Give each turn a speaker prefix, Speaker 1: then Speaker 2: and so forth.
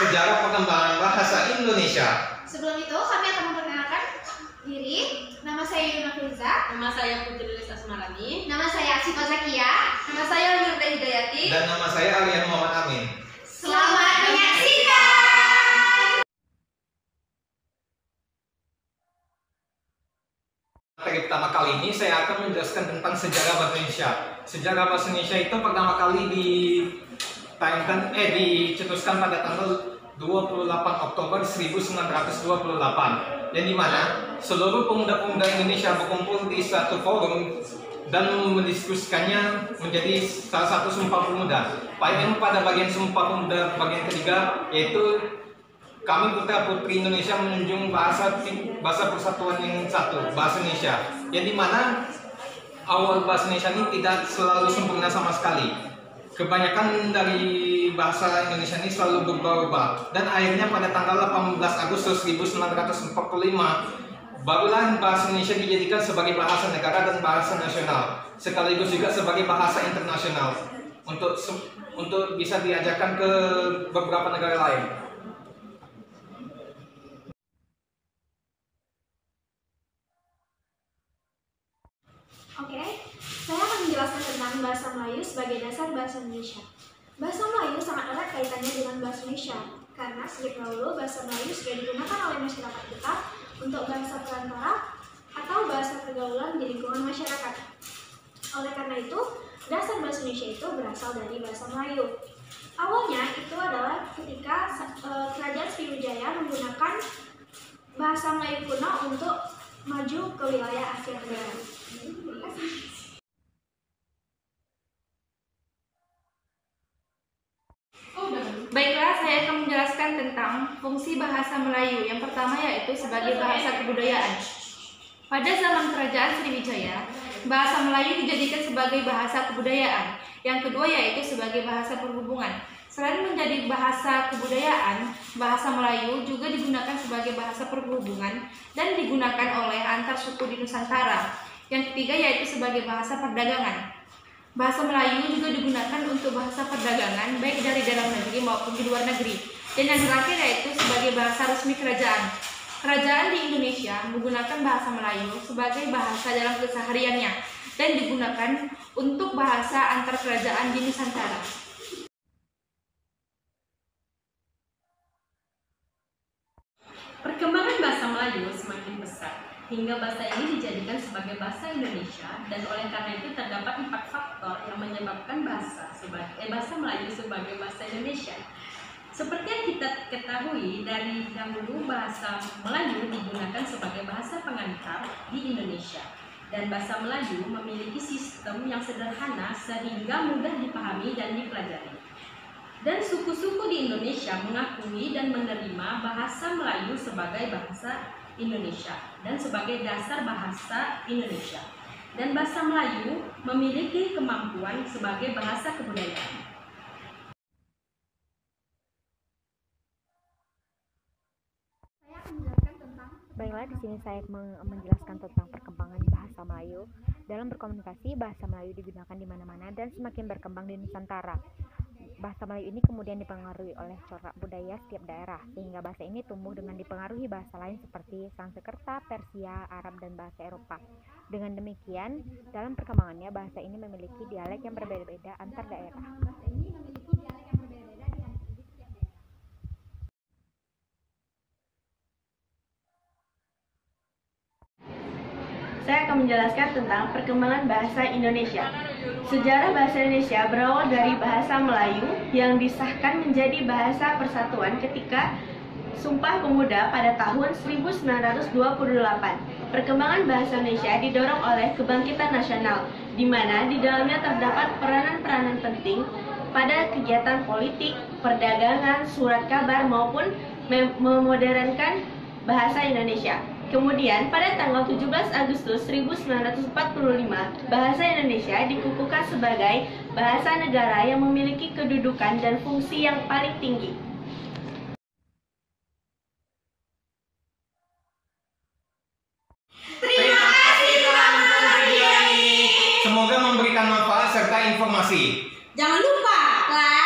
Speaker 1: sejarah perkembangan bahasa Indonesia.
Speaker 2: Sebelum itu, kami akan memperkenalkan diri. Nama saya Yuna Filiza.
Speaker 3: Nama saya Putri Lisa Semarani.
Speaker 2: Nama saya Aksita Zakia.
Speaker 3: Nama saya Nurda Hidayati.
Speaker 1: Dan nama saya Alian Muhammad Amin.
Speaker 2: Selamat menyaksikan.
Speaker 1: Materi pertama kali ini saya akan menjelaskan tentang sejarah bahasa Indonesia. Sejarah bahasa Indonesia itu pertama kali dicetuskan pada tanggal 28 Oktober 1928, yang dimana seluruh pemuda-pemuda Indonesia berkumpul di satu forum dan mendiskusikannya menjadi salah satu Sumpah Pemuda. Pada bagian Sumpah Pemuda bagian ketiga, yaitu kami putra putri Indonesia menjunjung bahasa persatuan yang satu, bahasa Indonesia, yang dimana awal bahasa Indonesia ini tidak selalu sempurna sama sekali. Kebanyakan dari bahasa Indonesia ini selalu berubah-ubah, dan akhirnya pada tanggal 18 Agustus 1945 barulah bahasa Indonesia dijadikan sebagai bahasa negara dan bahasa nasional, sekaligus juga sebagai bahasa internasional untuk bisa diajarkan ke beberapa negara lain.
Speaker 2: Oke, saya akan menjelaskan tentang bahasa Melayu sebagai dasar bahasa Indonesia. Bahasa Melayu sangat erat kaitannya dengan bahasa Indonesia, karena sejak dahulu bahasa Melayu sudah digunakan oleh masyarakat kita untuk bahasa perantara atau bahasa pergaulan di lingkungan masyarakat. Oleh karena itu, dasar bahasa Indonesia itu berasal dari bahasa Melayu. Awalnya itu adalah ketika Kerajaan Sriwijaya menggunakan bahasa Melayu kuno untuk maju ke wilayah Asia Tenggara.
Speaker 3: Baiklah, saya akan menjelaskan tentang fungsi bahasa Melayu. Yang pertama yaitu sebagai bahasa kebudayaan. Pada zaman Kerajaan Sriwijaya, bahasa Melayu dijadikan sebagai bahasa kebudayaan. Yang kedua yaitu sebagai bahasa perhubungan. Selain menjadi bahasa kebudayaan, bahasa Melayu juga digunakan sebagai bahasa perhubungan dan digunakan oleh antar suku di Nusantara. Yang ketiga yaitu sebagai bahasa perdagangan. Bahasa Melayu juga digunakan untuk bahasa perdagangan baik dari dalam negeri maupun di luar negeri. Dan yang terakhir yaitu sebagai bahasa resmi kerajaan. Kerajaan di Indonesia menggunakan bahasa Melayu sebagai bahasa dalam kesehariannya dan digunakan untuk bahasa antar kerajaan di Nusantara.
Speaker 4: Perkembangan bahasa Melayu semakin besar hingga bahasa ini dijadikan sebagai bahasa Indonesia, dan oleh karena itu terdapat 4 faktor yang menyebabkan bahasa Melayu sebagai bahasa Indonesia. Seperti yang kita ketahui, dari dahulu bahasa Melayu digunakan sebagai bahasa pengantar di Indonesia, dan bahasa Melayu memiliki sistem yang sederhana sehingga mudah dipahami dan dipelajari. Dan suku-suku di Indonesia mengakui dan menerima bahasa Melayu sebagai bahasa Indonesia dan sebagai dasar bahasa Indonesia. Dan bahasa Melayu memiliki kemampuan sebagai bahasa kebudayaan.
Speaker 5: Baiklah, di sini saya menjelaskan tentang perkembangan bahasa Melayu. Dalam berkomunikasi, bahasa Melayu digunakan di mana-mana dan semakin berkembang di Nusantara. Bahasa Melayu ini kemudian dipengaruhi oleh corak budaya setiap daerah, sehingga bahasa ini tumbuh dengan dipengaruhi bahasa lain seperti Sanskerta, Persia, Arab, dan bahasa Eropa. Dengan demikian, dalam perkembangannya bahasa ini memiliki dialek yang berbeda-beda antar daerah.
Speaker 6: Saya akan menjelaskan tentang perkembangan bahasa Indonesia. Sejarah bahasa Indonesia berawal dari bahasa Melayu yang disahkan menjadi bahasa persatuan ketika Sumpah Pemuda pada tahun 1928. Perkembangan bahasa Indonesia didorong oleh kebangkitan nasional, di mana di dalamnya terdapat peranan-peranan penting pada kegiatan politik, perdagangan, surat kabar, maupun memodernkan bahasa Indonesia. Kemudian, pada tanggal 17 Agustus 1945, bahasa Indonesia dikukuhkan sebagai bahasa negara yang memiliki kedudukan dan fungsi yang paling tinggi.
Speaker 1: Terima kasih telah menonton video ini. Semoga memberikan manfaat serta informasi.
Speaker 3: Jangan lupa like,